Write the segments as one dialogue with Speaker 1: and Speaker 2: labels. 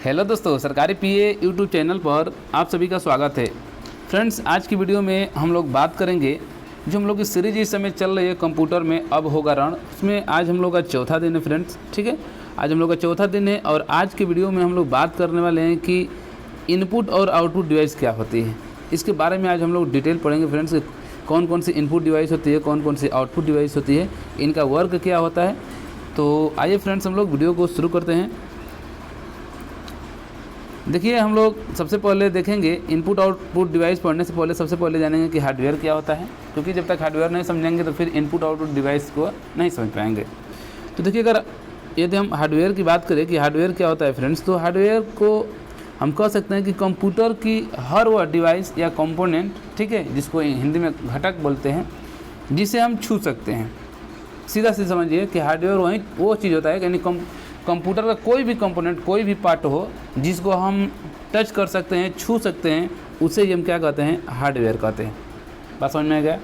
Speaker 1: Hello दोस्तों, सरकारी पीए YouTube channel पर आप सभी का स्वागत है। फ्रेंड्स, आज की वीडियो में हम लोग बात करेंगे जो हम लोग की सीरीज इस समय चल रही है कंप्यूटर में अब होगा रण। उसमें आज हम लोग का चौथा दिन है फ्रेंड्स, ठीक है। आज हम लोग का चौथा दिन है और आज की वीडियो में हम लोग बात करने वाले हैं कि इनपुट और आउटपुट डिवाइस क्या होती है। इसके बारे में आज हम लोग डिटेल पढ़ेंगे फ्रेंड्स, कौन कौन सी इनपुट डिवाइस होती है, कौन कौन सी आउटपुट डिवाइस होती है, इनका वर्क क्या होता है। तो आइए फ्रेंड्स, हम लोग वीडियो को शुरू करते हैं। देखिए, हम लोग सबसे पहले देखेंगे इनपुट आउटपुट डिवाइस पढ़ने से पहले सबसे पहले जानेंगे कि हार्डवेयर क्या होता है, क्योंकि जब तक हार्डवेयर नहीं समझेंगे तो फिर इनपुट आउटपुट डिवाइस को नहीं समझ पाएंगे। तो देखिए, अगर यदि हम हार्डवेयर की बात करें कि हार्डवेयर क्या होता है फ्रेंड्स, तो हार्डवेयर को हम कह सकते हैं कि कंप्यूटर की हर वह डिवाइस या कंपोनेंट, ठीक है, जिसको हिंदी में घटक बोलते हैं, जिसे हम छू सकते हैं। सीधा सीधा समझिए कि हार्डवेयर वही वो चीज़ होता है, यानी कंप्यूटर का कोई भी कंपोनेंट, कोई भी पार्ट हो जिसको हम टच कर सकते हैं, छू सकते हैं, उसे हम क्या कहते हैं, हार्डवेयर कहते हैं। बात समझ में आ गया?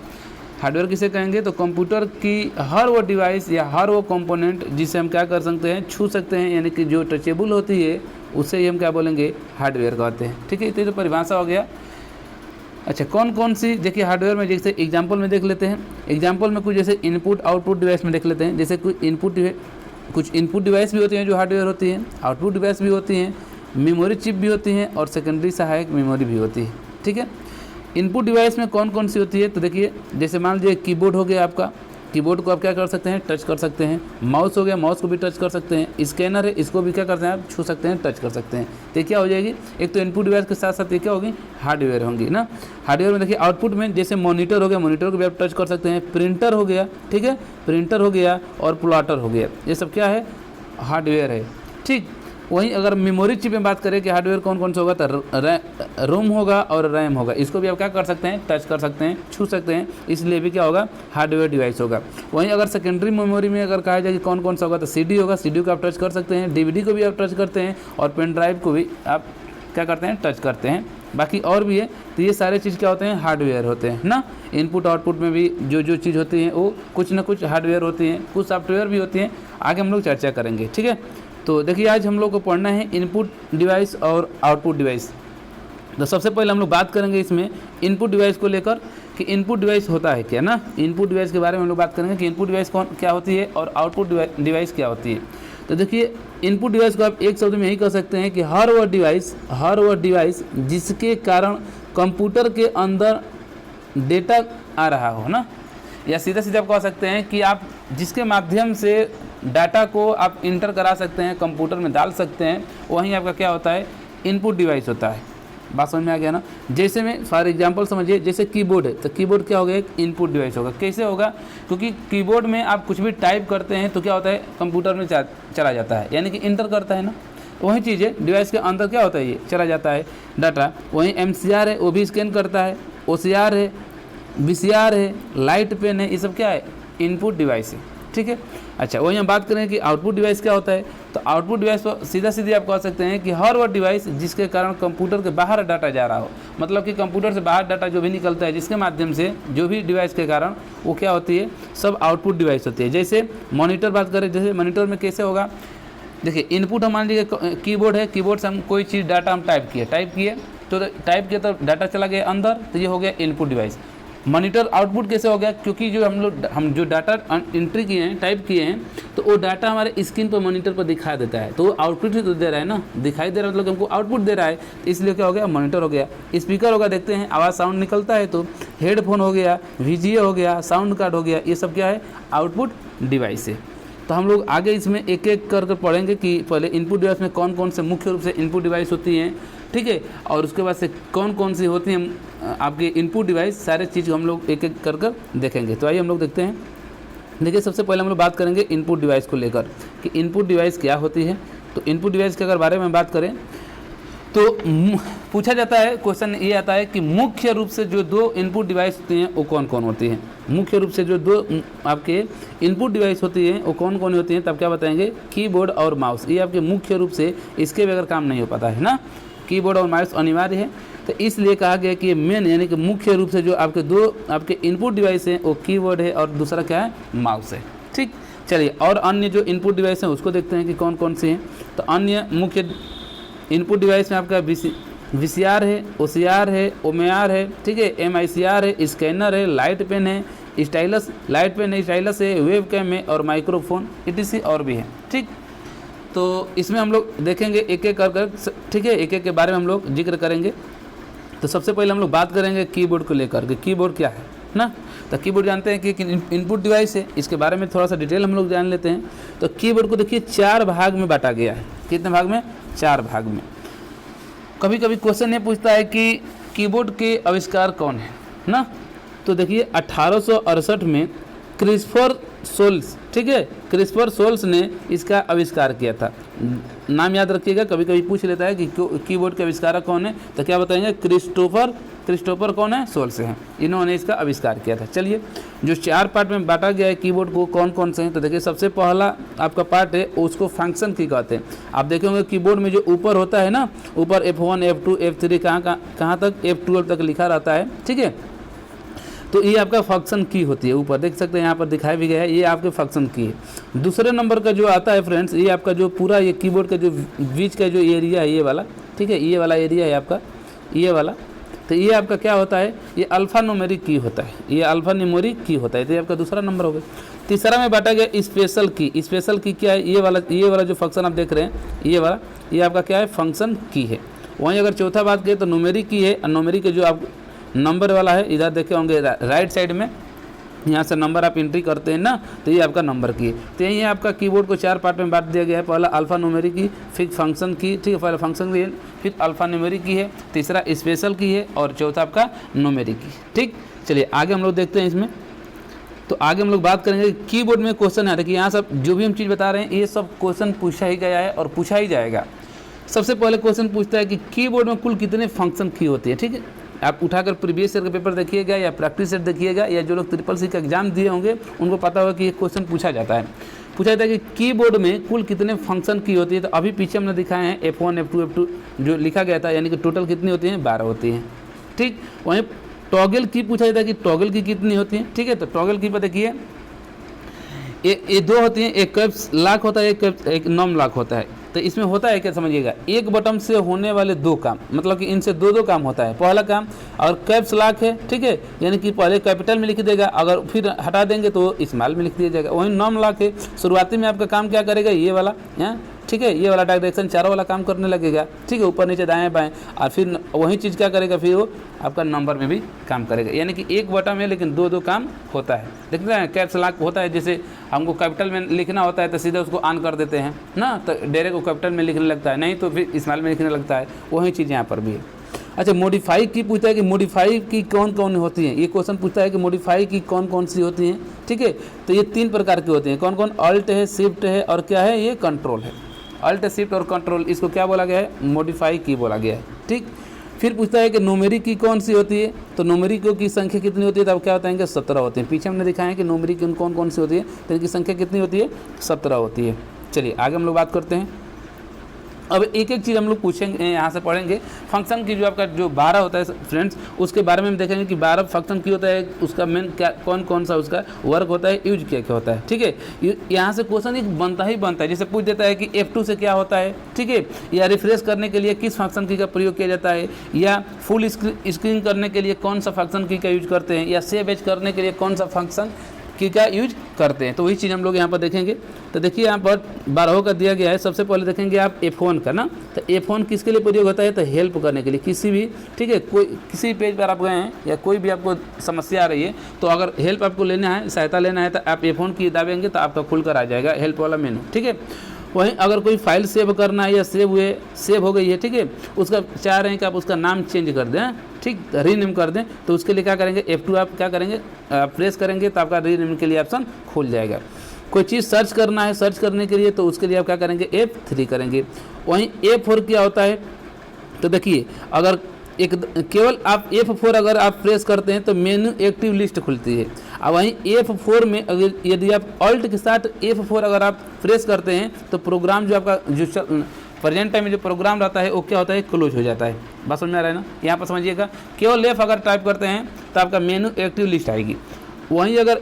Speaker 1: हार्डवेयर किसे कहेंगे? तो कंप्यूटर की हर वो डिवाइस या हर वो कंपोनेंट जिसे हम क्या कर सकते हैं, छू सकते हैं, यानी कि जो टचेबल होती है उसे ही हम क्या बोलेंगे, हार्डवेयर कहते हैं। ठीक है, तो परिभाषा हो गया। अच्छा, कौन कौन सी देखिए हार्डवेयर में, जैसे एग्जांपल में देख लेते हैं। एग्जांपल में कुछ जैसे इनपुट आउटपुट डिवाइस में देख लेते हैं। जैसे कुछ इनपुट डिवाइस भी होती हैं जो हार्डवेयर होती हैं, आउटपुट डिवाइस भी होती हैं, मेमोरी चिप भी होती हैं और सेकेंडरी सहायक मेमोरी भी होती है। ठीक है, इनपुट डिवाइस में कौन कौन सी होती है? तो देखिए, जैसे मान लीजिए कीबोर्ड हो गया आपका, कीबोर्ड को आप क्या कर सकते हैं, टच कर सकते हैं। माउस हो गया, माउस को भी टच कर सकते हैं। स्कैनर है, इसको भी क्या करते हैं, आप छू सकते हैं, टच कर सकते हैं। तो क्या हो जाएगी, एक तो इनपुट डिवाइस के साथ साथ ये क्या होगी, हार्डवेयर होंगी ना। हार्डवेयर में देखिए आउटपुट में जैसे मॉनिटर हो गया, मॉनिटर को भी आप टच कर सकते हैं। प्रिंटर हो गया, ठीक है, प्रिंटर हो गया और प्लॉटर हो गया, ये सब क्या है, हार्डवेयर है। ठीक, वहीं अगर मेमोरी चिप में बात करें कि हार्डवेयर कौन कौन सा होगा, तो रोम होगा और रैम होगा। इसको भी आप क्या कर सकते हैं, टच कर सकते हैं, छू सकते हैं, इसलिए भी क्या होगा, हार्डवेयर डिवाइस होगा। वहीं अगर सेकेंडरी मेमोरी में अगर कहा जाए कि कौन कौन सा होगा, तो सीडी होगा, सीडी को आप टच कर सकते हैं, डीवीडी को भी आप टच करते हैं और पेन ड्राइव को भी आप क्या करते हैं, टच करते हैं। बाकी और भी है, तो ये सारे चीज़ क्या होते हैं, हार्डवेयर होते हैं ना। इनपुट आउटपुट में भी जो चीज़ होती है वो कुछ ना कुछ हार्डवेयर होती हैं, कुछ सॉफ्टवेयर भी होती हैं। आगे हम लोग चर्चा करेंगे, ठीक है। तो देखिए, आज हम लोग को पढ़ना है इनपुट डिवाइस और आउटपुट डिवाइस। तो सबसे पहले हम लोग बात करेंगे इसमें इनपुट डिवाइस को लेकर कि इनपुट डिवाइस होता है क्या ना। इनपुट डिवाइस के बारे में हम लोग बात करेंगे कि इनपुट डिवाइस कौन क्या होती है और आउटपुट डिवाइस क्या होती है। तो देखिए, इनपुट डिवाइस को आप एक शब्द में यही कह सकते हैं कि हर वह डिवाइस जिसके कारण कंप्यूटर के अंदर डेटा आ रहा हो ना, या सीधा सीधा आप कह सकते हैं कि आप जिसके माध्यम से डाटा को आप इंटर करा सकते हैं, कंप्यूटर में डाल सकते हैं, वहीं आपका क्या होता है, इनपुट डिवाइस होता है। बात समझ में आ गया ना। जैसे में फॉर एग्जांपल समझिए, जैसे कीबोर्ड है, तो कीबोर्ड क्या हो गया, एक इनपुट डिवाइस होगा। कैसे होगा? क्योंकि कीबोर्ड में आप कुछ भी टाइप करते हैं तो क्या होता है, कंप्यूटर में चला जाता है, यानी कि इंटर करता है ना। वही चीज़ है, डिवाइस के अंदर क्या होता है, ये चला जाता है डाटा। वहीं MCR है, वो भी स्कैन करता है। OCR है, VCR है, लाइट पेन है, ये सब क्या है, इनपुट डिवाइस है। ठीक है। अच्छा, वही हम बात करें कि आउटपुट डिवाइस क्या होता है। तो आउटपुट डिवाइस पर सीधा सीधे आप कह सकते हैं कि हर वो डिवाइस जिसके कारण कंप्यूटर के बाहर डाटा जा रहा हो, मतलब कि कंप्यूटर से बाहर डाटा जो भी निकलता है, जिसके माध्यम से जो भी डिवाइस के कारण, वो क्या होती है, सब आउटपुट डिवाइस होती है। जैसे मॉनिटर बात करें, जैसे मॉनिटर में कैसे होगा, देखिए इनपुट हम मान लीजिए कीबोर्ड है, कीबोर्ड से हम कोई चीज़ डाटा हम टाइप किए तो डाटा चला गया अंदर, तो ये हो गया इनपुट डिवाइस। मॉनिटर आउटपुट कैसे हो गया, क्योंकि जो हम जो डाटा एंट्री किए हैं, टाइप किए हैं, तो वो डाटा हमारे स्क्रीन पर मॉनिटर पर दिखा देता है, तो वो आउटपुट ही तो दे रहा है ना, दिखाई दे रहा है, मतलब हमको आउटपुट दे रहा है, इसलिए क्या हो गया, मॉनिटर हो गया। स्पीकर होगा, देखते हैं आवाज़ साउंड निकलता है, तो हेडफोन हो गया, VGA हो गया, साउंड कार्ड हो गया, ये सब क्या है, आउटपुट डिवाइस है। तो हम लोग आगे इसमें एक एक करके पढ़ेंगे कि पहले इनपुट डिवाइस में कौन कौन से मुख्य रूप से इनपुट डिवाइस होती हैं, ठीक है, और उसके बाद से कौन कौन सी होती हैं आपके इनपुट डिवाइस, सारे चीज़ हम लोग एक एक कर देखेंगे। तो आइए हम लोग देखते हैं। देखिए, सबसे पहले हम लोग बात करेंगे इनपुट डिवाइस को लेकर कि इनपुट डिवाइस क्या होती है। तो इनपुट डिवाइस के अगर बारे में बात करें तो पूछा जाता है, क्वेश्चन ये आता है कि मुख्य रूप से जो दो इनपुट डिवाइस होती हैं वो कौन कौन होती हैं। मुख्य रूप से जो दो आपके इनपुट डिवाइस होती हैं वो कौन कौन होती हैं, तब क्या बताएंगे, कीबोर्ड और माउस। ये आपके मुख्य रूप से, इसके बगैर काम नहीं हो पाता है ना, कीबोर्ड और माउस अनिवार्य है। तो इसलिए कहा गया कि मेन यानी कि मुख्य रूप से जो आपके दो आपके इनपुट डिवाइस हैं वो कीबोर्ड है और दूसरा क्या है, माउस है। ठीक, चलिए और अन्य जो इनपुट डिवाइस हैं उसको देखते हैं कि कौन कौन से हैं। तो अन्य मुख्य इनपुट डिवाइस में आपका VCR है, OCR है, OMR है, ठीक है, MICR है, स्कैनर है, लाइट पेन है, स्टाइलस, लाइट पेन है, स्टाइलस है, वेब कैम है और माइक्रोफोन etc और भी है। ठीक, तो इसमें हम लोग देखेंगे एक एक कर, ठीक है, एक एक के बारे में हम लोग जिक्र करेंगे। तो सबसे पहले हम लोग बात करेंगे कीबोर्ड को लेकर के, कीबोर्ड क्या है ना। तो कीबोर्ड जानते हैं कि इनपुट डिवाइस है, इसके बारे में थोड़ा सा डिटेल हम लोग जान लेते हैं। तो कीबोर्ड को देखिए 4 भाग में बांटा गया है। कितने भाग में? 4 भाग में। कभी कभी क्वेश्चन ये पूछता है कि कीबोर्ड के आविष्कार कौन है ना। तो देखिए 1868 में क्रिस्टोफर सोल्स, ठीक है, क्रिस्टोफर सोल्स ने इसका आविष्कार किया था। नाम याद रखिएगा, कभी कभी पूछ लेता है कि कीबोर्ड के आविष्कारक कौन है, तो क्या बताएंगे? क्रिस्टोफर कौन है? सोल्स हैं, इन्होंने इसका आविष्कार किया था। चलिए, जो 4 पार्ट में बांटा गया है कीबोर्ड को, कौन कौन से हैं? तो देखिए सबसे पहला आपका पार्ट है उसको फंक्शन की कहते हैं। आप देखेंगे कीबोर्ड में जो ऊपर होता है ना, ऊपर F1 F2 F3 कहाँ तक F12 तक लिखा रहता है, ठीक है। तो ये आपका फंक्शन की होती है, ऊपर देख सकते हैं, यहाँ पर दिखाई भी गया है, ये आपके फंक्शन की है। दूसरे नंबर का जो आता है फ्रेंड्स, ये आपका जो पूरा ये कीबोर्ड का जो बीच का जो एरिया है, ये वाला, ठीक है, ये वाला एरिया है आपका, ये वाला। तो ये आपका क्या होता है? ये अल्फा न्यूमेरिक की होता है, ये अल्फा न्यूमेरिक की होता है। तो ये आपका दूसरा नंबर हो गया। तीसरा में बांटा गया स्पेशल की। स्पेशल की क्या है? ये वाला जो फंक्शन आप देख रहे हैं, ये वाला, ये आपका क्या है? फंक्शन की है। वहीं अगर चौथा बात करें तो न्यूमेरिक की है। न्यूमेरिक के जो आप नंबर वाला है, इधर देखे होंगे राइट साइड में, यहाँ से नंबर आप एंट्री करते हैं ना, तो ये आपका नंबर की है। तो यही आपका कीबोर्ड को 4 पार्ट में बांट दिया गया है। पहला अल्फा न्यूमेरिक की, फिर फंक्शन की, ठीक है, पहला फंक्शन की है, फिर अल्फा न्यूमेरिक की है, तीसरा स्पेशल की है और चौथा आपका न्यूमेरिक की। ठीक, चलिए आगे हम लोग देखते हैं इसमें। तो आगे हम लोग बात करेंगे कीबोर्ड में क्वेश्चन है। देखिए यहाँ सब जो भी हम चीज़ बता रहे हैं, ये सब क्वेश्चन पूछा ही गया है और पूछा ही जाएगा। सबसे पहले क्वेश्चन पूछता है कि कीबोर्ड में कुल कितने फंक्शन की होती है, ठीक है। आप उठाकर प्रीवियस ईयर का पेपर देखिएगा या प्रैक्टिस सेट देखिएगा, या जो लोग ट्रिपल सी का एग्जाम दिए होंगे उनको पता होगा कि ये क्वेश्चन पूछा जाता है। पूछा जाता है कि कीबोर्ड में कुल कितने फंक्शन की होती है। तो अभी पीछे हमने दिखाए हैं F1 F2 F2 जो लिखा गया था, यानी कि टोटल कितनी होती हैं? 12 होती हैं। ठीक, वहीं टॉगल की पूछा जाता है कि टॉगल की कितनी होती है, ठीक है। तो टॉगल की पर देखिए ये 2 होती हैं, एक कैप्स लॉक होता है, एक नॉन लॉक होता है। तो इसमें होता है क्या समझिएगा, एक बटन से होने वाले 2 काम, मतलब कि इनसे 2 काम होता है। पहला काम अगर कैप्स लॉक है, ठीक है, यानी कि पहले कैपिटल में लिख देगा, अगर फिर हटा देंगे तो स्मॉल में लिख दिया जाएगा। वहीं नॉन लॉक है, शुरुआती में आपका काम क्या करेगा? ये वाला, ठीक है, ये वाला डायरेक्शन चारों वाला काम करने लगेगा, ठीक है, ऊपर नीचे दाएं बाएं। और फिर वही चीज़ क्या करेगा? फिर वो आपका नंबर में भी काम करेगा। यानी कि एक बटन में लेकिन 2 काम होता है। देखते हैं कैप्स लॉक होता है, जैसे हमको कैपिटल में लिखना होता है तो सीधे उसको ऑन कर देते हैं ना, तो डायरेक्ट वो कैपिटल में लिखने लगता है, नहीं तो फिर स्मॉल में लिखने लगता है। वही चीज़ यहाँ पर भी है। अच्छा, मॉडिफाई की पूछता है कि मॉडिफाई की कौन कौन होती हैं। ये क्वेश्चन पूछता है कि मॉडिफाई की कौन कौन सी होती हैं, ठीक है। तो ये 3 प्रकार की होती हैं। कौन कौन? ऑल्ट है, शिफ्ट है और क्या है? ये कंट्रोल है। अल्ट, शिफ्ट और कंट्रोल, इसको क्या बोला गया है? मॉडिफाई की बोला गया है। ठीक, फिर पूछता है कि न्यूमेरिक की कौन सी होती है। तो न्यूमेरिक की संख्या कितनी होती है? तब क्या बताएंगे? 17 होती है। पीछे हमने दिखाया है कि न्यूमेरिक कौन कौन सी होती है, तो इनकी संख्या कितनी होती है? 17 होती है। चलिए आगे हम लोग बात करते हैं। अब एक एक चीज़ हम लोग पूछेंगे, यहाँ से पढ़ेंगे। फंक्शन की जो आपका जो 12 होता है फ्रेंड्स, उसके बारे में हम देखेंगे कि 12 फंक्शन की होता है, उसका मेन क्या कौन कौन सा उसका वर्क होता है, यूज क्या क्या होता है, ठीक है। यहाँ से क्वेश्चन एक बनता ही बनता है। जैसे पूछ देता है कि F2 से क्या होता है, ठीक है, या रिफ्रेश करने के लिए किस फंक्शन की का प्रयोग किया जाता है, या फुल स्क्रीन करने के लिए कौन सा फंक्शन की का यूज करते हैं, या सेव एज करने के लिए कौन सा फंक्शन की का यूज करते हैं। तो वही चीज़ हम लोग यहाँ पर देखेंगे। तो देखिए यहाँ पर 12 का दिया गया है। सबसे पहले देखेंगे आप F1 का ना। तो F1 किसके लिए प्रयोग होता है? तो हेल्प करने के लिए, किसी भी, ठीक है, कोई किसी पेज पर आप गए हैं या कोई भी आपको समस्या आ रही है, तो अगर हेल्प आपको लेना है, सहायता लेना है, तो आप F1 की दाबेंगे तो आपका खुलकर आ जाएगा हेल्प वाला मेनू, ठीक है। वहीं अगर कोई फाइल सेव करना है या सेव हो गई है, ठीक है, उसका चाह रहे हैं कि आप उसका नाम चेंज कर दें, ठीक, रीनेम कर दें, तो उसके लिए क्या करेंगे? F2 आप क्या करेंगे? प्रेस करेंगे तो आपका रीनेम के लिए ऑप्शन खुल जाएगा। कोई चीज़ सर्च करना है, सर्च करने के लिए, तो उसके लिए आप क्या करेंगे? F3 करेंगे। वहीं F4 क्या होता है? तो देखिए अगर केवल आप F4 अगर आप प्रेस करते हैं तो मेनू एक्टिव लिस्ट खुलती है। और वहीं F4 में अगर यदि आप ऑल्ट के साथ F4 अगर आप प्रेस करते हैं तो प्रोग्राम जो आपका जो प्रेजेंट टाइम में जो प्रोग्राम रहता है वो क्या होता है? क्लोज हो जाता है। बात समझ में आ रहा है ना? यहाँ पर समझिएगा, केवल F अगर टाइप करते हैं तो आपका मेनू एक्टिव लिस्ट आएगी। वहीं अगर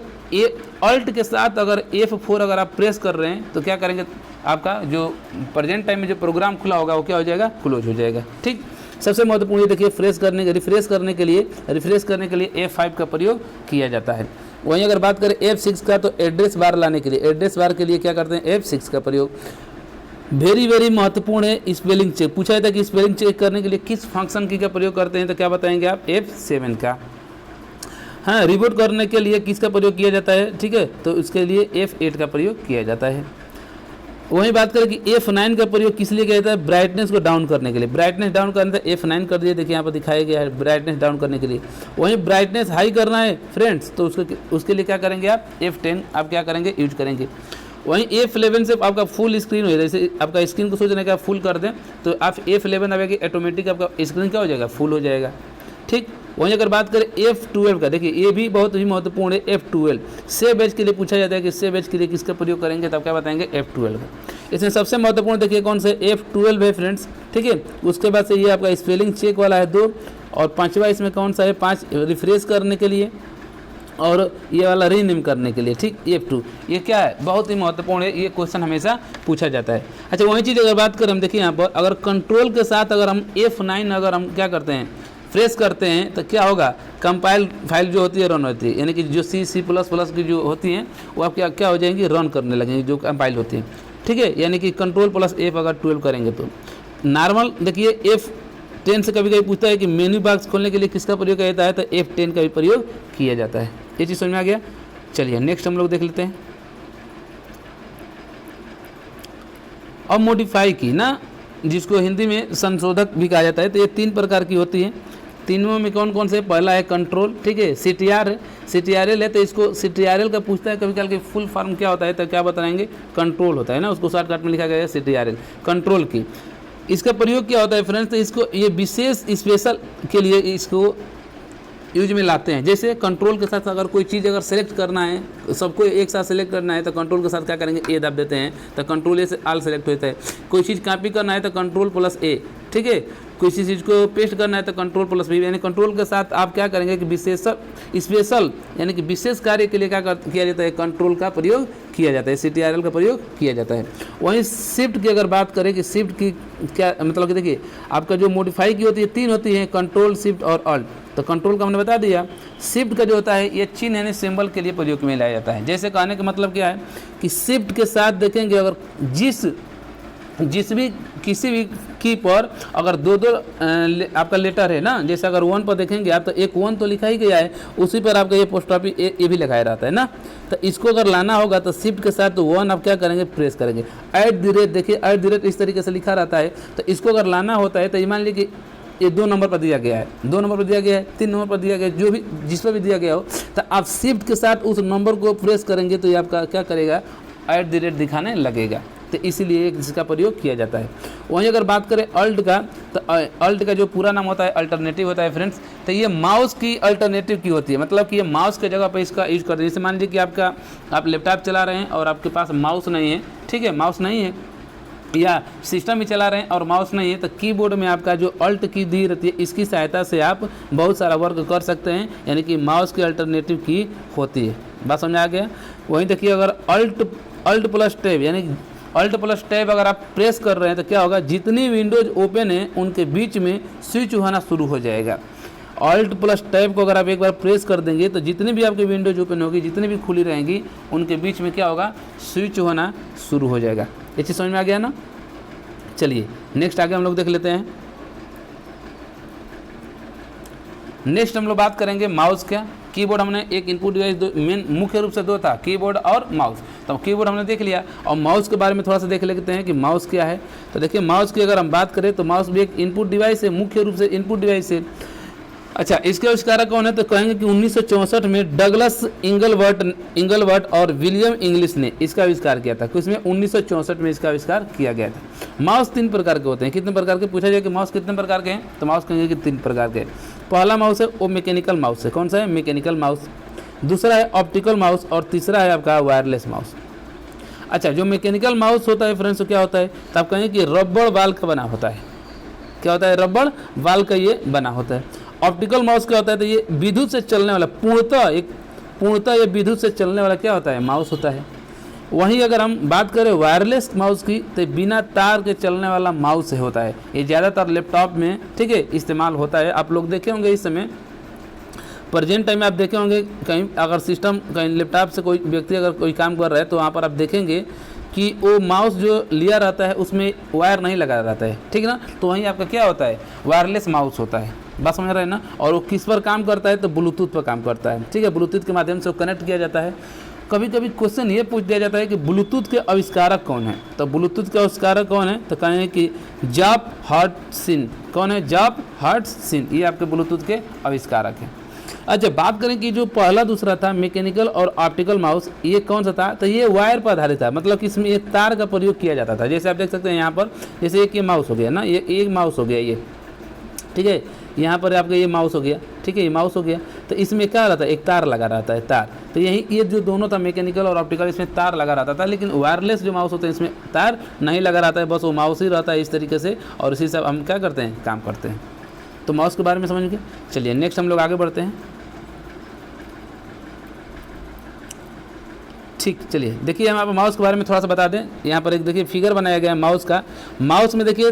Speaker 1: ऑल्ट के साथ अगर F4 अगर आप प्रेस कर रहे हैं तो क्या करेंगे? आपका जो प्रेजेंट टाइम में जो प्रोग्राम खुला होगा वो क्या हो जाएगा, क्लोज हो जाएगा। ठीक, सबसे महत्वपूर्ण ये देखिए रिफ्रेश करने के लिए F5 का प्रयोग किया जाता है। वहीं अगर बात करें F6 का, तो एड्रेस बार लाने के लिए, एड्रेस बार के लिए क्या करते हैं, F6 का प्रयोग। वेरी महत्वपूर्ण है स्पेलिंग चेक। पूछा जाता है कि स्पेलिंग चेक करने के लिए किस फंक्शन की का प्रयोग करते हैं, तो क्या बताएंगे आप, F7 का। हाँ, रिबूट करने के लिए किसका प्रयोग किया जाता है, ठीक है, तो उसके लिए F8 का प्रयोग किया जाता है। वहीं बात करें कि F9 का प्रयोग किस लिए किया जाता है, ब्राइटनेस को डाउन करने के लिए। ब्राइटनेस डाउन करने से F9 कर दिए, देखिए यहाँ पर दिखाया गया है ब्राइटनेस डाउन करने के लिए। वहीं ब्राइटनेस हाई करना है फ्रेंड्स, तो उसके लिए क्या करेंगे आप, F10 आप क्या करेंगे, यूज करेंगे। वहीं F11 से आपका फुल स्क्रीन हो जाए, जैसे आपका स्क्रीन को सोचने का फुल कर दें तो आप F11 आएगी, ऑटोमेटिक आपका स्क्रीन क्या हो जाएगा, फुल हो जाएगा। ठीक, वहीं अगर बात करें F12 का, देखिए ये भी बहुत ही महत्वपूर्ण है। F12 सेव एज के लिए पूछा जाता है कि सेव एज के लिए किसका प्रयोग करेंगे, तब क्या बताएंगे, F12 का। इसमें सबसे महत्वपूर्ण देखिए कौन से, F12 है फ्रेंड्स, ठीक है। उसके बाद से ये आपका स्पेलिंग चेक वाला है 2, और 5वां इसमें कौन सा है, 5 रिफ्रेश करने के लिए, और ये वाला रीनेम करने के लिए। ठीक, F2 ये क्या है, बहुत ही महत्वपूर्ण है, ये क्वेश्चन हमेशा पूछा जाता है। अच्छा, वही चीज़ अगर बात करें हम, देखिए यहाँ पर अगर कंट्रोल के साथ अगर हम F9 अगर हम क्या करते हैं, फ्रेश करते हैं, तो क्या होगा, कंपाइल फाइल जो होती है रन होती है, यानी कि जो C++ की जो होती हैं वो आप क्या हो जाएंगी, रन करने लगेंगी जो कंपाइल होती हैं। ठीक है, यानी कि कंट्रोल प्लस F अगर 12 करेंगे तो नॉर्मल। देखिए F10 से कभी कभी पूछता है कि मेन्यू बॉक्स खोलने के लिए किसका प्रयोग किया जाता है, तो F10 का भी प्रयोग किया जाता है। ये चीज़ समझ में आ गया। चलिए नेक्स्ट हम लोग देख लेते हैं। अब मॉडिफाई की ना, जिसको हिंदी में संशोधक भी कहा जाता है, तो ये 3 प्रकार की होती है। तीनों में कौन कौन से, पहला है कंट्रोल, ठीक है, CTR है, CTRL है, तो इसको CTRL का पूछता है कभी कभी कि फुल फॉर्म क्या होता है, तो क्या बताएंगे, कंट्रोल होता है ना, उसको शॉर्टकट में लिखा गया है CTRL, कंट्रोल की। इसका प्रयोग क्या होता है फ्रेंड्स, तो इसको ये विशेष स्पेशल के लिए इसको यूज में लाते हैं। जैसे कंट्रोल के साथ अगर कोई चीज़ अगर सेलेक्ट करना है, सबको एक साथ सेलेक्ट करना है, तो कंट्रोल के साथ क्या करेंगे, ए दब देते हैं, तो कंट्रोल ए से ऑल सेलेक्ट होता है। कोई चीज़ कॉपी करना है तो कंट्रोल प्लस ए, ठीक है। किसी चीज़ को पेस्ट करना है तो कंट्रोल प्लस बी, यानी कंट्रोल के साथ आप क्या करेंगे कि स्पेशल यानी कि विशेष कार्य के लिए क्या किया जाता है, कंट्रोल का प्रयोग किया जाता है, CTRL का प्रयोग किया जाता है। वहीं शिफ्ट की अगर बात करें कि शिफ्ट की क्या मतलब कि देखिए आपका जो मॉडिफाई की होती है 3 होती है, कंट्रोल, शिफ्ट और अल्ट। तो कंट्रोल का हमने बता दिया। शिफ्ट का जो होता है ये चिन्ह यानी सिंबल के लिए प्रयोग में लाया जाता है। जैसे कहने का मतलब क्या है कि शिफ्ट के साथ देखेंगे अगर जिस भी किसी भी की पर अगर 2 आपका लेटर है ना, जैसे अगर 1 पर देखेंगे आप तो एक 1 तो लिखा ही गया है, उसी पर आपका ये पोस्ट ऑफिस ये भी लिखाया रहता है ना। तो इसको अगर लाना होगा तो शिफ्ट के साथ तो 1 आप क्या करेंगे, प्रेस करेंगे। @ देखिए @ इस तरीके से लिखा रहता है। तो इसको अगर लाना होता है तो ये मान लीजिए कि ये 2 नंबर पर दिया गया है, 2 नंबर पर दिया गया है, 3 नंबर पर दिया गया है, जो भी जिस पर भी दिया गया हो, तो आप शिफ्ट के साथ उस नंबर को प्रेस करेंगे तो ये आपका क्या करेगा, @ दिखाने लगेगा। तो इसीलिए इसका प्रयोग किया जाता है। वहीं अगर बात करें अल्ट का, तो अल्ट का जो पूरा नाम होता है अल्टरनेटिव होता है फ्रेंड्स। तो ये माउस की अल्टरनेटिव की होती है, मतलब कि ये माउस के जगह पर इसका यूज करते हैं। जैसे मान लीजिए कि आप लैपटॉप चला रहे हैं और आपके पास माउस नहीं है, ठीक है, माउस नहीं है, या सिस्टम भी चला रहे हैं और माउस नहीं है, तो कीबोर्ड में आपका जो अल्ट की दी रहती है, इसकी सहायता से आप बहुत सारा वर्क कर सकते हैं, यानी कि माउस की अल्टरनेटिव की होती है। बात समझ आ गया। वहीं देखिए अगर अल्ट प्लस टैब यानी अल्ट प्लस टैब अगर आप प्रेस कर रहे हैं तो क्या होगा, जितनी विंडोज ओपन है उनके बीच में स्विच होना शुरू हो जाएगा। अल्ट प्लस टैब को अगर आप एक बार प्रेस कर देंगे तो जितनी भी आपकी विंडोज ओपन होगी, जितनी भी खुली रहेंगी, उनके बीच में क्या होगा, स्विच होना शुरू हो जाएगा। ये चीज़ समझ में आ गया ना। चलिए नेक्स्ट आगे हम लोग देख लेते हैं। नेक्स्ट हम लोग बात करेंगे माउस का। कीबोर्ड हमने एक इनपुट डिवाइस मेन मुख्य रूप से 2 था, कीबोर्ड और माउस। तो कीबोर्ड हमने देख लिया, और माउस के बारे में थोड़ा सा देख लेते हैं कि माउस क्या है। तो देखिए माउस की अगर हम बात करें तो माउस भी एक इनपुट डिवाइस है, मुख्य रूप से इनपुट डिवाइस है। अच्छा, इसके आविष्कारक कौन है, तो कहेंगे कि 1964 में डगलस इंगलवर्ट और विलियम इंग्लिश ने इसका आविष्कार किया था। इसमें 1964 में इसका आविष्कार किया गया था। माउस 3 प्रकार के होते हैं। कितने प्रकार के, पूछा जाए कि माउस कितने प्रकार के हैं, तो माउस कहेंगे कि 3 प्रकार के। पहला माउस है वो मैकेनिकल माउस है। कौन सा है, मैकेनिकल माउस। दूसरा है ऑप्टिकल माउस, और तीसरा है आपका वायरलेस माउस। अच्छा, जो मैकेनिकल माउस होता है फ्रेंड्स, क्या होता है, तो आप कहेंगे कि रबड़ बाल का बना होता है। क्या होता है, रबड़ बाल का ये बना होता है। ऑप्टिकल माउस क्या होता है, तो ये विद्युत से चलने वाला पूर्णतः ये विद्युत से चलने वाला क्या होता है, माउस होता है। वहीं अगर हम बात करें वायरलेस माउस की, तो बिना तार के चलने वाला माउस होता है। ये ज़्यादातर लैपटॉप में, ठीक है, इस्तेमाल होता है। आप लोग देखे होंगे इस समय प्रेजेंट टाइम में आप देखे होंगे कहीं अगर सिस्टम कहीं लैपटॉप से कोई व्यक्ति अगर कोई काम कर रहा है तो वहाँ पर आप देखेंगे कि वो माउस जो लिया रहता है उसमें वायर नहीं लगा रहता है, ठीक है ना। तो वहीं आपका क्या होता है, वायरलेस माउस होता है। बात समझ रहे हैं ना। और वो किस पर काम करता है, तो ब्लूटूथ पर काम करता है, ठीक है। ब्लूटूथ के माध्यम से वो कनेक्ट किया जाता है। कभी कभी क्वेश्चन ये पूछ दिया जाता है कि ब्लूटूथ के आविष्कारक कौन है, तो ब्लूटूथ के आविष्कारक कौन है, तो कहेंगे कि जॉब हटसन। कौन है, जॉब हटसन, ये आपके ब्लूटूथ के आविष्कारक हैं। अच्छा, बात करें कि जो पहला दूसरा था मैकेनिकल और ऑप्टिकल माउस, ये कौन सा था, तो ये वायर पर आधारित था, मतलब कि इसमें एक तार का प्रयोग किया जाता था। जैसे आप देख सकते हैं यहाँ पर, जैसे एक ये माउस हो गया ना, ये एक माउस हो गया ये, ठीक है। यहाँ पर आपका ये माउस हो गया, ठीक है, ये माउस हो गया। तो इसमें क्या रहता है, एक तार लगा रहता है, तार। तो यही ये जो दोनों था मैकेनिकल और ऑप्टिकल, इसमें तार लगा रहता था। लेकिन वायरलेस जो माउस होते हैं इसमें तार नहीं लगा रहता है, बस वो माउस ही रहता है इस तरीके से, और इसी से हम क्या करते हैं, काम करते हैं। तो माउस के बारे में समझ गए। चलिए नेक्स्ट हम लोग आगे बढ़ते हैं। ठीक, चलिए देखिए, हम आप माउस के बारे में थोड़ा सा बता दें। यहाँ पर एक देखिए फिगर बनाया गया है माउस का। माउस में देखिए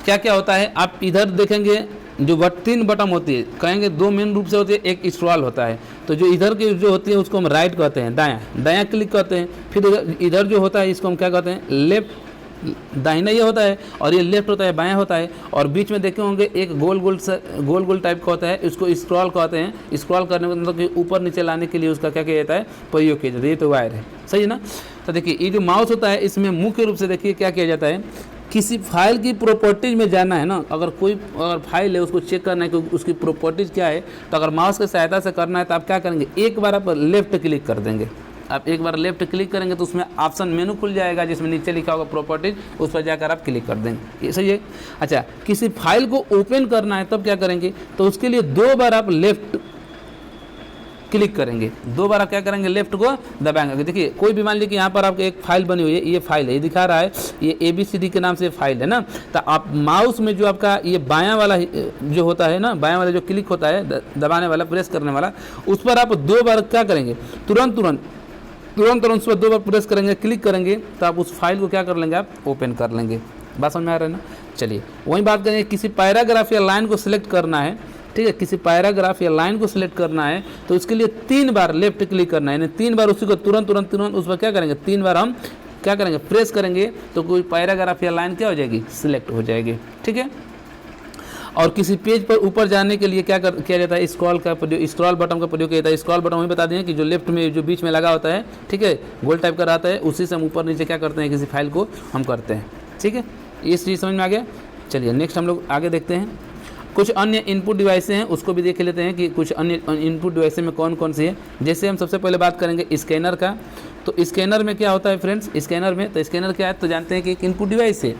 Speaker 1: क्या क्या होता है, आप इधर देखेंगे जो 3 बटन होती है, कहेंगे 2 मेन रूप से होती है, एक स्क्रॉल होता है। तो जो इधर की जो होती है उसको हम राइट कहते हैं, दायां क्लिक कहते हैं। फिर इधर जो होता है इसको हम क्या कहते हैं, लेफ्ट, दाहिना ये होता है, और ये लेफ्ट होता है, बायां होता है। और बीच में देखे होंगे एक गोल गोल टाइप का होता है, इसको स्क्रॉल कहते हैं। स्क्रॉल करने का मतलब कि ऊपर नीचे लाने के लिए उसका क्या किया जाता है, प्रयोग किया जाता है। ये तो वायर है, सही है ना। तो देखिए ये जो माउस होता है इसमें मुख्य रूप से देखिए क्या किया जाता है, किसी फाइल की प्रॉपर्टीज में जाना है ना, अगर फाइल है उसको चेक करना है कि उसकी प्रॉपर्टीज क्या है, तो अगर माउस की सहायता से करना है तो आप क्या करेंगे, एक बार आप लेफ्ट क्लिक कर देंगे। आप एक बार लेफ्ट क्लिक करेंगे तो उसमें ऑप्शन मेनू खुल जाएगा जिसमें नीचे लिखा होगा प्रॉपर्टीज, उस पर जाकर आप क्लिक कर देंगे, ये सही है। अच्छा, किसी फाइल को ओपन करना है तब क्या करेंगे, तो उसके लिए 2 बार आप लेफ्ट क्लिक करेंगे, 2 बार आप क्या करेंगे, लेफ्ट को दबाएंगे। देखिए कोई भी मान लीजिए कि यहाँ पर आपको एक फाइल बनी हुई है, ये फाइल है, ये दिखा रहा है ये ABCD के नाम से फाइल है ना। तो आप माउस में जो आपका ये बायां वाला जो होता है ना, बायां वाला जो क्लिक होता है दबाने वाला, प्रेस करने वाला, उस पर आप 2 बार क्या करेंगे, तुरंत उस पर 2 बार प्रेस करेंगे, क्लिक करेंगे, तो आप उस फाइल को क्या कर लेंगे, आप ओपन कर लेंगे। बात समझ में आ रहा है ना। चलिए वहीं बात करेंगे, किसी पैराग्राफ या लाइन को सिलेक्ट करना है, ठीक है, किसी पैराग्राफ या लाइन को सिलेक्ट करना है तो उसके लिए 3 बार लेफ्ट क्लिक करना है, यानी 3 बार उसी को तुरंत उस पर क्या करेंगे, 3 बार हम क्या करेंगे, प्रेस करेंगे, तो कोई पैराग्राफ या लाइन क्या हो जाएगी, सिलेक्ट हो जाएगी, ठीक है। और किसी पेज पर ऊपर जाने के लिए क्या किया जाता है, स्क्रॉल बटन का प्रयोग किया जाता है। स्क्रॉल बटन वही बता दें कि जो लेफ्ट में जो बीच में लगा होता है, ठीक है, गोल टाइप का रहता है, उसी से हम ऊपर नीचे क्या करते हैं, किसी फाइल को हम करते हैं, ठीक है। इस चीज़ समझ में आ गया। चलिए नेक्स्ट हम लोग आगे देखते हैं। कुछ अन्य इनपुट डिवाइसें हैं, उसको भी देख लेते हैं कि कुछ अन्य इनपुट डिवाइसें में कौन कौन सी है। जैसे हम सबसे पहले बात करेंगे स्कैनर का। तो स्कैनर में क्या होता है फ्रेंड्स, स्कैनर में तो स्कैनर क्या है, तो जानते हैं कि एक इनपुट डिवाइस है।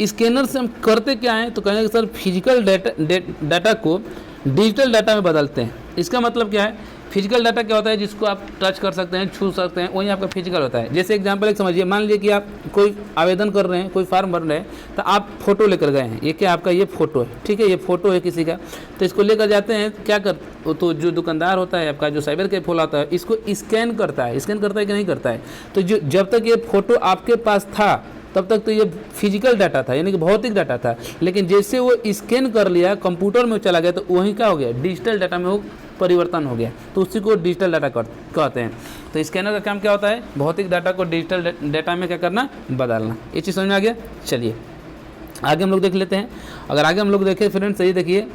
Speaker 1: स्कैनर से हम करते क्या हैं, तो कहेंगे सर फिजिकल डाटा को डिजिटल डाटा में बदलते हैं। इसका मतलब क्या है, फिजिकल डाटा क्या होता है, जिसको आप टच कर सकते हैं, छू सकते हैं, वही आपका फिजिकल होता है। जैसे एग्जांपल एक समझिए, मान लीजिए कि आप कोई आवेदन कर रहे हैं, कोई फॉर्म भर रहे हैं, तो आप फोटो लेकर गए हैं, ये क्या आपका ये फोटो है, ठीक है, ये फोटो है किसी का, तो इसको लेकर जाते हैं, क्या कर, तो जो दुकानदार होता है आपका, जो साइबर कैफे वाला होता है, इसको स्कैन करता है कि नहीं करता है। तो जो जब तक ये फोटो आपके पास था तब तक तो ये फिजिकल डाटा था, यानी कि भौतिक डाटा था। लेकिन जैसे वो स्कैन कर लिया, कंप्यूटर में चला गया, तो वहीं क्या हो गया, डिजिटल डाटा में वो परिवर्तन हो गया, तो उसी को डिजिटल डाटा कहते हैं। तो स्कैनर का काम क्या होता है, भौतिक डाटा को डिजिटल डाटा में क्या करना, बदलना। ये चीज़ समझ में आ गया। चलिए आगे हम लोग देख लेते हैं। अगर आगे हम लोग देखें फ्रेंड्स, सही देखिए,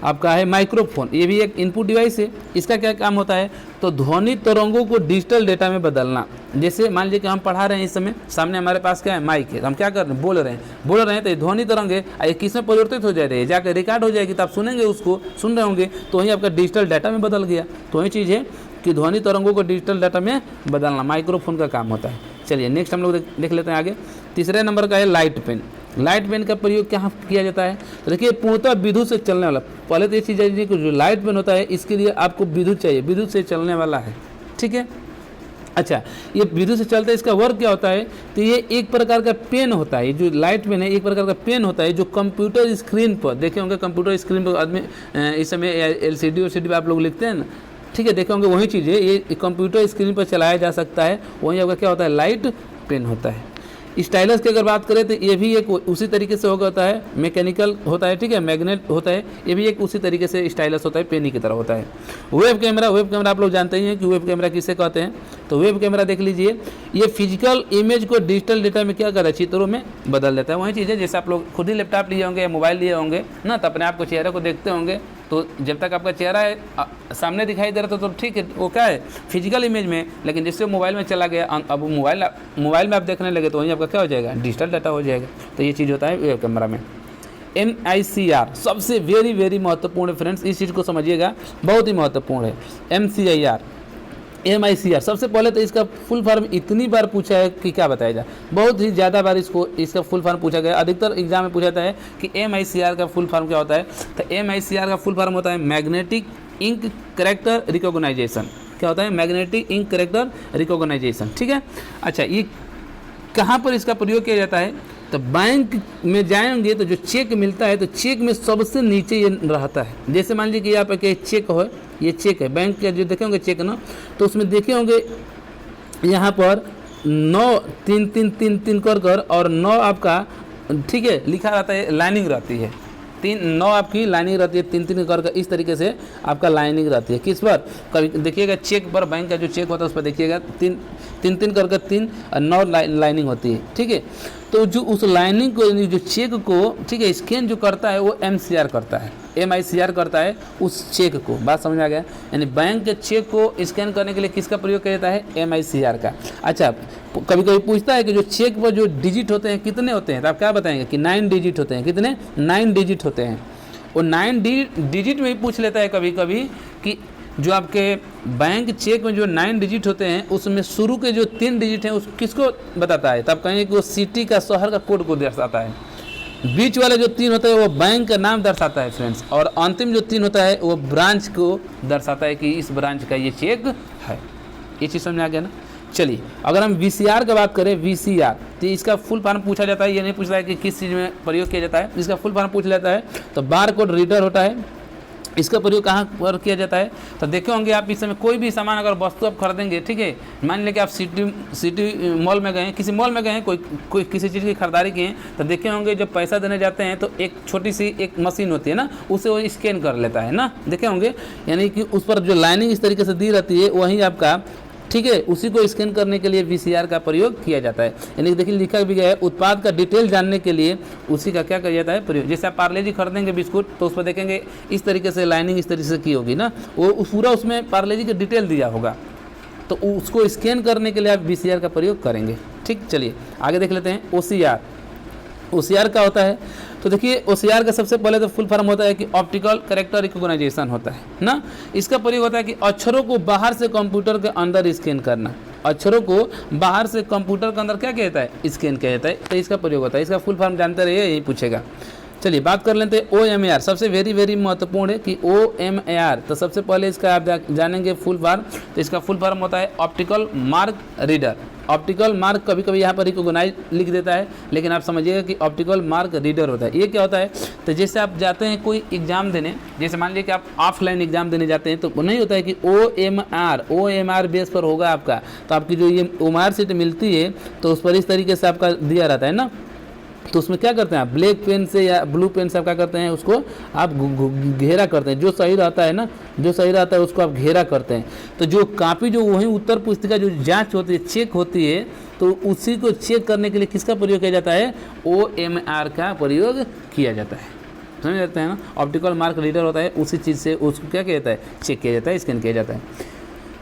Speaker 1: आपका है माइक्रोफोन, ये भी एक इनपुट डिवाइस है। इसका क्या काम होता है, तो ध्वनि तरंगों को डिजिटल डेटा में बदलना। जैसे मान लीजिए कि हम पढ़ा रहे हैं, इस समय सामने हमारे पास क्या है, माइक है, हम क्या कर रहे हैं, बोल रहे हैं, तो ये ध्वनि तरंग है, ये किस में परिवर्तित हो जा रही है, जाकर रिकॉर्ड हो जाएगी, तो आप सुनेंगे, उसको सुन रहे होंगे, तो वहीं आपका डिजिटल डाटा में बदल गया। तो वही चीज़ है कि ध्वनि तरंगों को डिजिटल डाटा में बदलना माइक्रोफोन का काम होता है। चलिए नेक्स्ट हम लोग देख लेते हैं आगे। तीसरे नंबर का है लाइट पेन। लाइट पेन का प्रयोग क्या किया जाता है, तो देखिए पूर्णतः विद्युत से चलने वाला। पहले तो ये चीज़ है कि जो लाइट पेन होता है इसके लिए आपको विद्युत चाहिए, विद्युत से चलने वाला है, ठीक है। अच्छा, ये विद्युत से चलता है, इसका वर्क क्या होता है, तो ये एक प्रकार का पेन होता है, जो लाइट पेन है एक प्रकार का पेन होता है, जो कंप्यूटर स्क्रीन पर देखे होंगे, कंप्यूटर स्क्रीन पर आदमी इस समय LCD आप लोग लिखते हैं ना, ठीक है, देखे होंगे वही चीज़ है, ये कंप्यूटर स्क्रीन पर चलाया जा सकता है। वहीं आपका क्या होता है, लाइट पेन होता है। स्टाइलस की अगर बात करें तो ये भी एक उसी तरीके से होता है, मैकेनिकल होता है, ठीक है, मैग्नेट होता है, ये भी एक उसी तरीके से स्टाइलस होता है, पेनी की तरह होता है। वेब कैमरा आप लोग जानते ही हैं कि वेब कैमरा किसे कहते हैं। तो वेब कैमरा देख लीजिए, ये फिजिकल इमेज को डिजिटल डेटा में क्या करता है, चित्रों में बदल देता है। वही चीज़ है जैसे आप लोग खुद ही लैपटॉप लिए होंगे या मोबाइल लिए होंगे ना, तो अपने आप को चेहरे को देखते होंगे, तो जब तक आपका चेहरा है सामने दिखाई दे रहा था तो ठीक है, वो क्या है, फिजिकल इमेज में। लेकिन जिससे मोबाइल में चला गया, अब मोबाइल में आप देखने लगे तो वहीं आपका क्या हो जाएगा, डिजिटल डाटा हो जाएगा। तो ये चीज़ होता है वेब कैमरा में। MICR सबसे वेरी महत्वपूर्ण है फ्रेंड्स, इस चीज़ को समझिएगा, बहुत ही महत्वपूर्ण है। MICR सबसे पहले तो इसका फुल फॉर्म इतनी बार पूछा है कि क्या बताया जाए, बहुत ही ज़्यादा बार इसका फुल फॉर्म पूछा गया। अधिकतर एग्जाम में पूछा जाता है कि MICR का फुल फॉर्म क्या होता है। तो MICR का फुल फॉर्म होता है मैग्नेटिक इंक कैरेक्टर रिकॉग्नाइजेशन। क्या होता है, मैग्नेटिक इंक कैरेक्टर रिकॉग्नाइजेशन, ठीक है। अच्छा, ये कहाँ पर इसका प्रयोग किया जाता है, तो बैंक में जाएंगे तो जो चेक मिलता है, तो चेक में सबसे नीचे ये रहता है। जैसे मान लीजिए कि यहाँ पे चेक हो, ये चेक है बैंक का, जो देखे होंगे चेक ना, तो उसमें देखे होंगे यहाँ पर 9 3 कर और 9 आपका, ठीक है, लिखा रहता है, लाइनिंग रहती है, 9 आपकी लाइनिंग रहती है, 3 कर इस तरीके से आपका लाइनिंग रहती है। किस पर, कभी देखिएगा चेक पर, बैंक का जो चेक होता है उस पर देखिएगा 3 कर 3 और 9 लाइनिंग होती है, ठीक है। तो जो उस लाइनिंग को, जो चेक को, ठीक है, स्कैन जो करता है वो MICR करता है, MICR करता है उस चेक को। बात समझ आ गया, यानी बैंक के चेक को स्कैन करने के लिए किसका प्रयोग किया जाता है, MICR का। अच्छा, कभी कभी पूछता है कि जो चेक पर जो डिजिट होते हैं कितने होते हैं, तो आप क्या बताएंगे कि 9 डिजिट होते हैं। कितने, 9 डिजिट होते हैं। वो 9 डिजिट में ही पूछ लेता है कभी कभी कि जो आपके बैंक चेक में जो 9 डिजिट होते हैं उसमें शुरू के जो 3 डिजिट हैं उस किसको बताता है, तब कहेंगे कि वो सिटी का, शहर का कोड को दर्शाता है। बीच वाले जो 3 होता है वो बैंक का नाम दर्शाता है फ्रेंड्स, और अंतिम जो 3 होता है वो ब्रांच को दर्शाता है कि इस ब्रांच का ये चेक है। ये चीज़ समझ आ गया ना। चलिए, अगर हम VCR की बात करें, VCR, तो इसका फुल फॉर्म पूछा जाता है, ये नहीं पूछता है कि किस चीज़ में प्रयोग किया जाता है, इसका फुल फॉर्म पूछ लेता है। तो बार कोड रीडर होता है, इसका प्रयोग कहाँ पर किया जाता है, तो देखे होंगे आप इस समय कोई भी सामान अगर वस्तु आप खरीदेंगे, ठीक है, मान लें कि आप सिटी मॉल में गए हैं, किसी मॉल में गए हैं, कोई किसी चीज़ की खरीदारी की है, तो देखे होंगे जब पैसा देने जाते हैं तो एक छोटी सी एक मशीन होती है ना, उसे वो स्कैन कर लेता है ना, देखे होंगे। यानी कि उस पर जो लाइनिंग इस तरीके से दी रहती है वहीं आपका, ठीक है, उसी को स्कैन करने के लिए VCR का प्रयोग किया जाता है। यानी देखिए लिखा भी गया है, उत्पाद का डिटेल जानने के लिए उसी का क्या किया जाता है, प्रयोग। जैसे आप पार्ले जी खरीदेंगे बिस्कुट, तो उस पर देखेंगे इस तरीके से लाइनिंग इस तरीके से की होगी ना, वो पूरा उसमें पार्ले जी का डिटेल दिया होगा, तो उसको स्कैन करने के लिए आप VCR का प्रयोग करेंगे। ठीक, चलिए आगे देख लेते हैं। OCR का होता है, तो देखिए OCR का सबसे पहले तो फुल फॉर्म होता है कि ऑप्टिकल कैरेक्टर रिकॉग्नाइजेशन होता है ना। इसका प्रयोग होता है कि अक्षरों को बाहर से कंप्यूटर के अंदर स्कैन करना। अक्षरों को बाहर से कंप्यूटर के अंदर क्या कहता है, स्कैन किया जाता है, तो इसका प्रयोग होता है। इसका फुल फॉर्म जानते रहिए, यही पूछेगा। चलिए बात कर लेते हैं OMAR, सबसे वेरी महत्वपूर्ण है कि OMAR, तो सबसे पहले इसका आप जानेंगे फुल फॉर्म। तो इसका फुल फॉर्म होता है optical mark reader. Optical mark कभी कभी यहाँ पर रिकॉग्नाइज लिख देता है, लेकिन आप समझिएगा कि ऑप्टिकल मार्क रीडर होता है। ये क्या होता है, तो जैसे आप जाते हैं कोई एग्जाम देने, जैसे मान लीजिए कि आप ऑफलाइन एग्जाम देने जाते हैं, तो वो नहीं होता है कि OMR बेस पर होगा आपका, तो आपकी जो ये OMR सीट मिलती है तो उस पर इस तरीके से आपका दिया रहता है ना। तो उसमें क्या करते हैं आप, ब्लैक पेन से या ब्लू पेन से आप क्या करते हैं, उसको आप घेरा करते हैं, जो सही रहता है ना, जो सही रहता है उसको आप घेरा करते हैं। तो जो कापी, जो वही उत्तर पुस्तिका जो जांच होती है, चेक होती है, तो उसी को चेक करने के लिए किसका प्रयोग किया जाता है, OMR का प्रयोग किया जाता है। समझ जाते हैं ना। ऑप्टिकल मार्क रीडर होता है, उसी चीज़ से उसको क्या किया जाता है, चेक किया जाता है, स्कैन किया जाता है।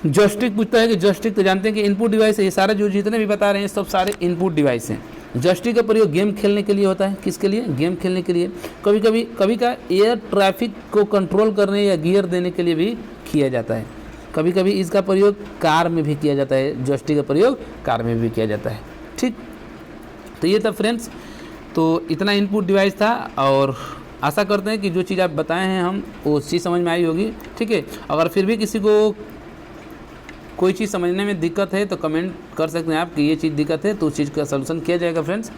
Speaker 1: जॉयस्टिक पूछता है कि जॉयस्टिक, तो जानते हैं कि इनपुट डिवाइस है, ये सारे जो जितने भी बता रहे हैं सब सारे इनपुट डिवाइस हैं। जॉयस्टिक का प्रयोग गेम खेलने के लिए होता है, किसके लिए, गेम खेलने के लिए। कभी का एयर ट्रैफिक को कंट्रोल करने या गियर देने के लिए भी किया जाता है। कभी कभी इसका प्रयोग कार में भी किया जाता है, जॉयस्टिक का प्रयोग कार में भी किया जाता है। ठीक, तो ये था फ्रेंड्स, तो इतना इनपुट डिवाइस था, और आशा करते हैं कि जो चीज़ आप बताए हैं हम वो चीज़ समझ में आई होगी। ठीक है, अगर फिर भी किसी को कोई चीज़ समझने में दिक्कत है तो कमेंट कर सकते हैं आप कि ये चीज़ दिक्कत है, तो उस चीज़ का सलूशन किया जाएगा फ्रेंड्स।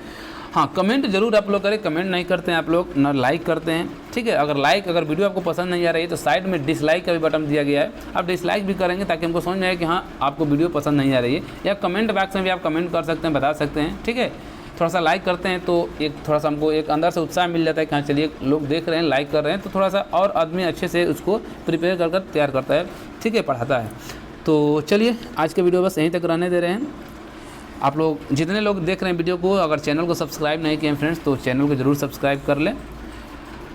Speaker 1: हाँ, कमेंट जरूर आप लोग करें, कमेंट नहीं करते हैं आप लोग, ना लाइक करते हैं, ठीक है। अगर वीडियो आपको पसंद नहीं आ रही है तो साइड में डिसलाइक का भी बटन दिया गया है, आप डिसलाइक भी करेंगे ताकि हमको समझ में आए कि हाँ आपको वीडियो पसंद नहीं आ रही है। या कमेंट बॉक्स में भी आप कमेंट कर सकते हैं, बता सकते हैं, ठीक है। थोड़ा सा लाइक करते हैं तो एक थोड़ा सा हमको एक अंदर से उत्साह मिल जाता है कि हाँ चलिए लोग देख रहे हैं, लाइक कर रहे हैं, तो थोड़ा सा और आदमी अच्छे से उसको प्रिपेयर कर तैयार करता है, ठीक है, पढ़ाता है। तो चलिए आज के वीडियो बस यहीं तक रहने दे रहे हैं। आप लोग जितने लोग देख रहे हैं वीडियो को, अगर चैनल को सब्सक्राइब नहीं किए हैं फ्रेंड्स तो चैनल को ज़रूर सब्सक्राइब कर लें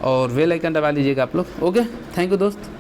Speaker 1: और बेल आइकन दबा लीजिएगा आप लोग। ओके, थैंक यू दोस्त।